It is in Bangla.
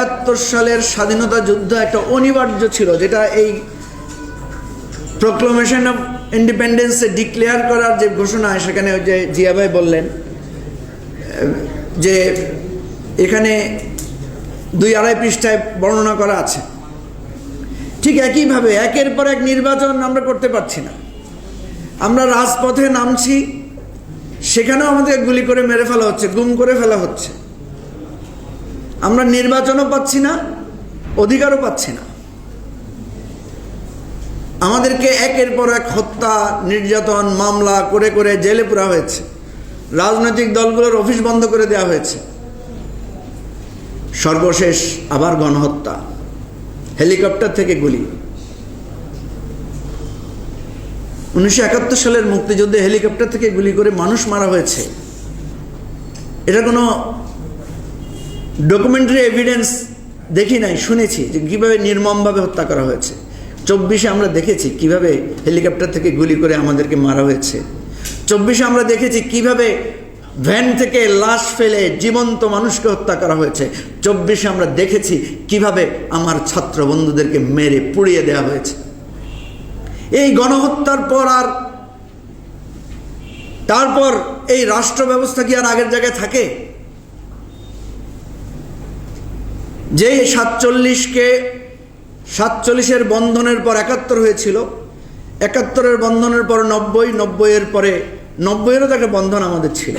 ৭৭ সালের স্বাধীনতা যুদ্ধ একটা অনিবার্য ছিল, যেটা এই প্রক্লামেশন অফ ইন্ডিপেন্ডেন্সে ডিক্লেয়ার করার যে ঘোষণা, সেখানে ওই যে জিয়া ভাই বললেন যে এখানে 2-2.5 পৃষ্ঠায় বর্ণনা করা আছে। ঠিক একইভাবে একের পর এক নির্বাচন আমরা করতে পারছি না। আমরা রাজপথে নামছি, সেখানেও আমাদের গুলি করে মেরে ফেলা হচ্ছে, গুম করে ফেলা হচ্ছে। আমরা নির্বাচনও পাচ্ছি না, অধিকারও পাচ্ছি না। আমাদেরকে একের পর এক হত্যা, নির্যাতন, মামলা করে করে জেলে পুরা হয়েছে। রাজনৈতিক দলগুলোর অফিস বন্ধ করে দেওয়া হয়েছে। সর্বশেষ আবার গণহত্যা, হেলিকপ্টার থেকে গুলি। 1971 সালের মুক্তিযুদ্ধে হেলিকপ্টার থেকে গুলি করে মানুষ মারা হয়েছে। এটা কোনো ডকুমেন্টারি এভিডেন্স দেখি নাই, শুনেছি যে কীভাবে নির্মমভাবে হত্যা করা হয়েছে। 24-এ আমরা দেখেছি কিভাবে হেলিকপ্টার থেকে গুলি করে আমাদেরকে মারা হয়েছে। 24-এ আমরা দেখেছি কিভাবে ভ্যান থেকে লাশ ফেলে জীবন্ত মানুষকে হত্যা করা হয়েছে। 24-এ আমরা দেখেছি কিভাবে আমার ছাত্র বন্ধুদেরকে মেরে পুড়িয়ে দেওয়া হয়েছে। এই গণহত্যার পর আর তারপর এই রাষ্ট্র ব্যবস্থা কি আর আগের জায়গায় থাকে? যেই 47-এর বন্ধনের পর 71 হয়েছিল, 71-এর বন্ধনের পর 90, 90-এর পরে 90-এরও তো একটা বন্ধন আমাদের ছিল।